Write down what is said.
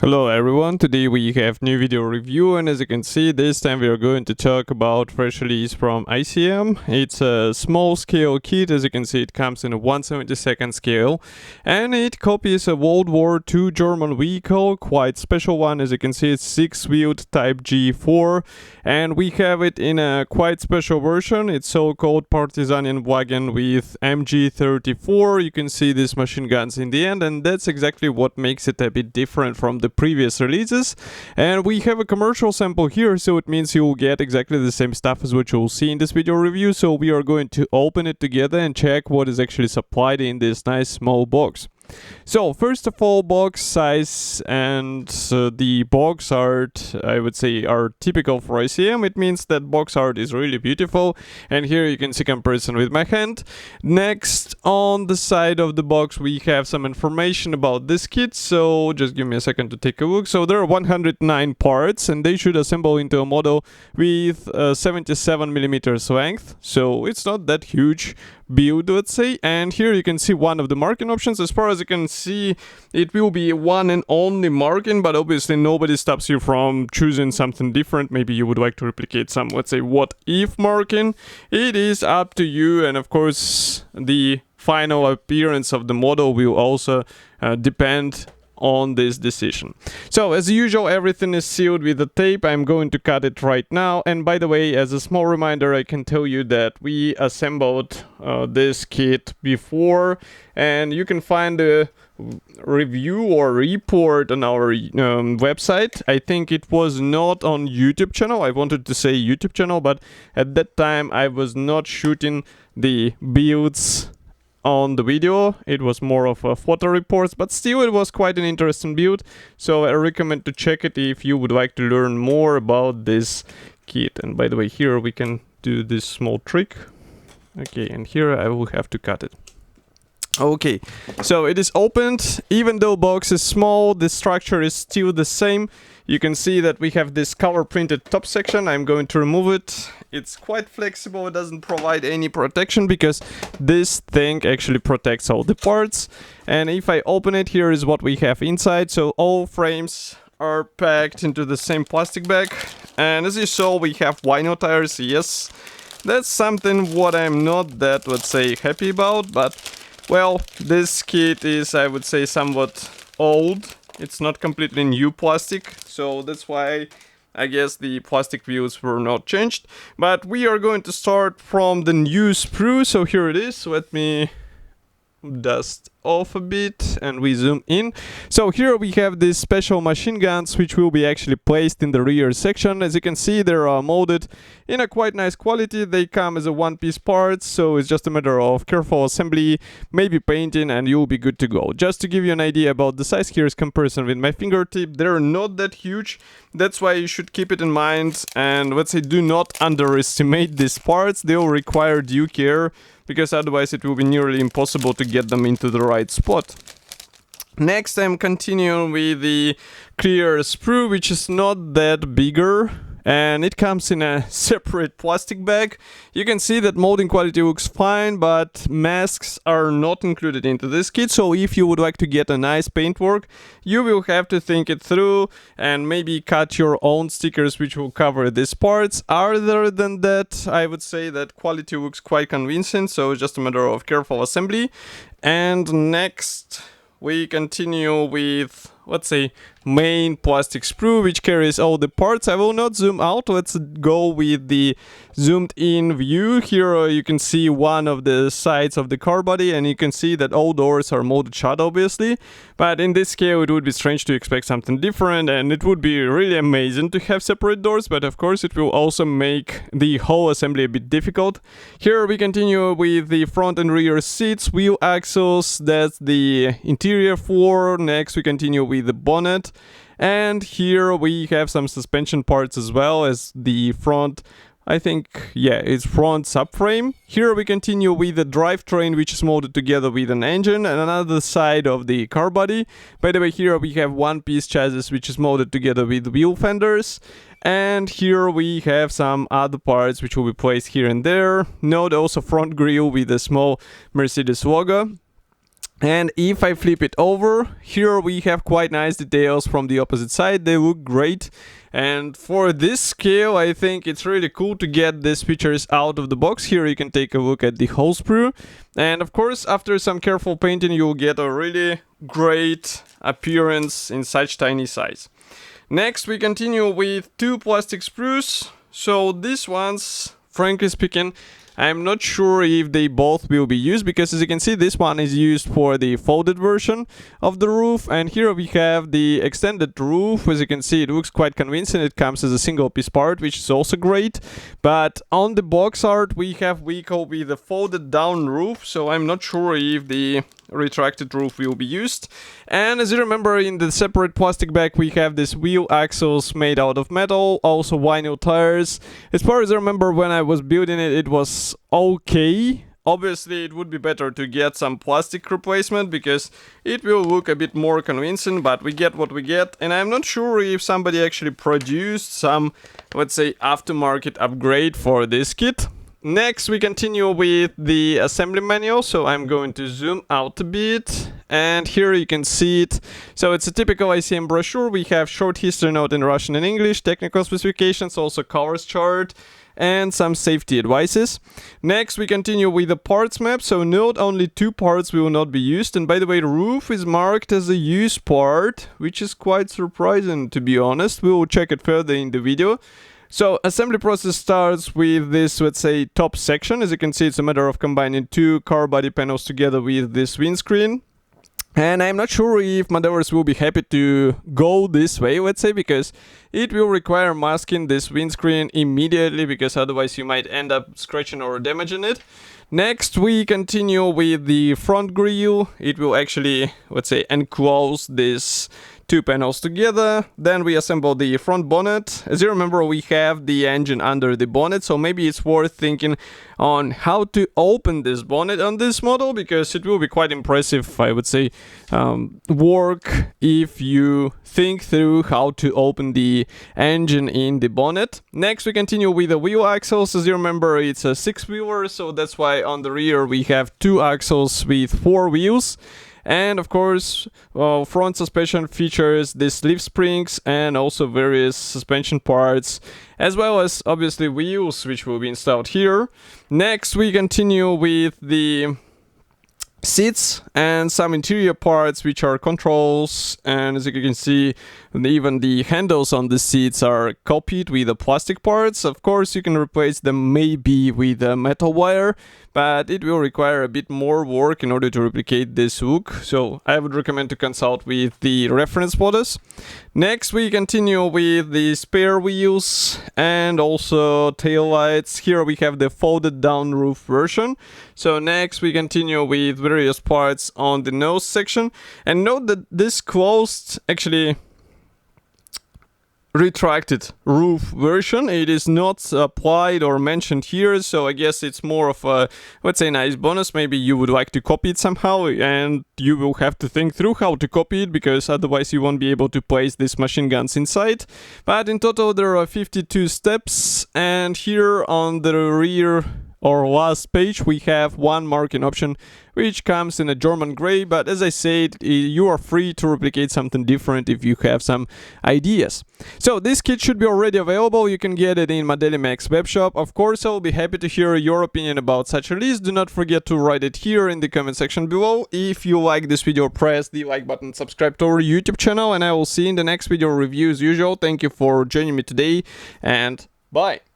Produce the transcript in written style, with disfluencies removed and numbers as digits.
Hello everyone, today we have new video review, and as you can see, this time we are going to talk about fresh release from ICM. It's a small scale kit. As you can see, it comes in a 1/72 scale and it copies a World War II German vehicle, quite special one. As you can see, it's 6-wheeled type G4 and we have it in a quite special version. It's so-called Partisanenwagen with MG4. You can see these machine guns in the end, and that's exactly what makes it a bit different from the previous releases. And we have a commercial sample here, so it means you will get exactly the same stuff as what you'll see in this video review. So we are going to open it together and check what is actually supplied in this nice small box. So first of all, box size and the box art, I would say, are typical for ICM. It means that box art is really beautiful, and here you can see comparison with my hand. Next, on the side of the box we have some information about this kit, so just give me a second to take a look. So there are 109 parts and they should assemble into a model with 77mm length, so it's not that huge build, let's say. And here you can see one of the marking options. As far as you can see, it will be one and only marking, but obviously nobody stops you from choosing something different. Maybe you would like to replicate some, let's say, what if marking. It is up to you, and of course the final appearance of the model will also depend on this decision. So as usual, everything is sealed with the tape. I'm going to cut it right now. And by the way, as a small reminder, I can tell you that we assembled this kit before, and you can find a review or report on our website. I think it was not on YouTube channel. I wanted to say YouTube channel, but at that time I was not shooting the builds on the video. It was more of a photo reports, but still it was quite an interesting build, so I recommend to check it if you would like to learn more about this kit. And by the way, here we can do this small trick. Okay, and here I will have to cut it. Okay, so it is opened. Even though box is small, the structure is still the same. You can see that we have this color printed top section. I'm going to remove it. It's quite flexible. It doesn't provide any protection because this thing actually protects all the parts. And if I open it, here is what we have inside. So all frames are packed into the same plastic bag. And as you saw, we have vinyl tires. Yes, that's something what I'm not that, let's say, happy about, but well, this kit is, I would say, somewhat old. It's not completely new plastic, so that's why I guess the plastic views were not changed. But we are going to start from the new sprue, so here it is. Let me dust off a bit and we zoom in. So here we have these special machine guns which will be actually placed in the rear section. As you can see, they are molded in a quite nice quality. They come as a one-piece parts, so it's just a matter of careful assembly, maybe painting, and you'll be good to go. Just to give you an idea about the size, here's comparison with my fingertip. They're not that huge, that's why you should keep it in mind, and let's say do not underestimate these parts. They'll require due care, because otherwise it will be nearly impossible to get them into the right spot. Next, I'm continuing with the clear sprue, which is not that bigger, and it comes in a separate plastic bag. You can see that molding quality looks fine, but masks are not included into this kit. So if you would like to get a nice paintwork, you will have to think it through and maybe cut your own stickers which will cover these parts. Other than that, I would say that quality looks quite convincing, so it's just a matter of careful assembly. And next we continue with, let's say, main plastic sprue, which carries all the parts. I will not zoom out. Let's go with the zoomed in view. Here you can see one of the sides of the car body, and you can see that all doors are molded shut, obviously. But in this scale it would be strange to expect something different, and it would be really amazing to have separate doors, but of course it will also make the whole assembly a bit difficult. Here we continue with the front and rear seats, wheel axles, that's the interior floor. Next we continue with the bonnet. And here we have some suspension parts as well as the front, I think, yeah, it's front subframe. Here we continue with the drivetrain, which is molded together with an engine, and another side of the car body. By the way, here we have one-piece chassis, which is molded together with wheel fenders. And here we have some other parts which will be placed here and there. Note also front grille with a small Mercedes logo. And if I flip it over, here we have quite nice details from the opposite side. They look great. And for this scale, I think it's really cool to get these features out of the box. Here you can take a look at the whole sprue. And of course, after some careful painting, you'll get a really great appearance in such tiny size. Next, we continue with two plastic sprues. So these ones, frankly speaking, I'm not sure if they both will be used, because as you can see, this one is used for the folded version of the roof, and here we have the extended roof. As you can see, it looks quite convincing. It comes as a single piece part, which is also great. But on the box art, we have vehicle with a folded down roof, so I'm not sure if the retracted roof will be used. And as you remember, in the separate plastic bag we have these wheel axles made out of metal, also vinyl tires. As far as I remember, when I was building it, it was okay. Obviously it would be better to get some plastic replacement because it will look a bit more convincing, but we get what we get. And I'm not sure if somebody actually produced some, let's say, aftermarket upgrade for this kit. Next, we continue with the assembly manual, so I'm going to zoom out a bit, and here you can see it. So it's a typical ICM brochure. We have short history note in Russian and English, technical specifications, also colors chart, and some safety advices. Next, we continue with the parts map, so note only 2 parts will not be used, and by the way, the roof is marked as a used part, which is quite surprising, to be honest. We will check it further in the video. So assembly process starts with this, let's say, top section. As you can see, it's a matter of combining 2 car body panels together with this windscreen. And I'm not sure if modders will be happy to go this way, let's say, because it will require masking this windscreen immediately, because otherwise you might end up scratching or damaging it. Next, we continue with the front grille. It will actually, let's say, enclose this 2 panels together. Then we assemble the front bonnet. As you remember, we have the engine under the bonnet, so maybe it's worth thinking on how to open this bonnet on this model, because it will be quite impressive, I would say, work if you think through how to open the engine in the bonnet. Next, we continue with the wheel axles. As you remember, it's a 6-wheeler, so that's why on the rear we have 2 axles with 4 wheels. And of course, front suspension features these leaf springs and also various suspension parts, as well as obviously wheels, which will be installed here. Next, we continue with the seats and some interior parts, which are controls, and as you can see, even the handles on the seats are copied with the plastic parts. Of course, you can replace them maybe with a metal wire, but it will require a bit more work in order to replicate this look, so I would recommend to consult with the reference photos. Next, we continue with the spare wheels and also tail lights. Here we have the folded down roof version. So next, we continue with various parts on the nose section, and note that this closed, actually retracted roof version, it is not applied or mentioned here, so I guess it's more of a, let's say, nice bonus. Maybe you would like to copy it somehow, and you will have to think through how to copy it, because otherwise you won't be able to place these machine guns inside. But in total there are 52 steps, and here on the rear or last page we have one marking option, which comes in a German gray, but as I said, you are free to replicate something different if you have some ideas. So this kit should be already available. You can get it in Modelimax webshop. Of course, I'll be happy to hear your opinion about such a release. Do not forget to write it here in the comment section below. If you like this video, press the like button, subscribe to our YouTube channel, and I will see you in the next video review as usual. Thank you for joining me today, and bye!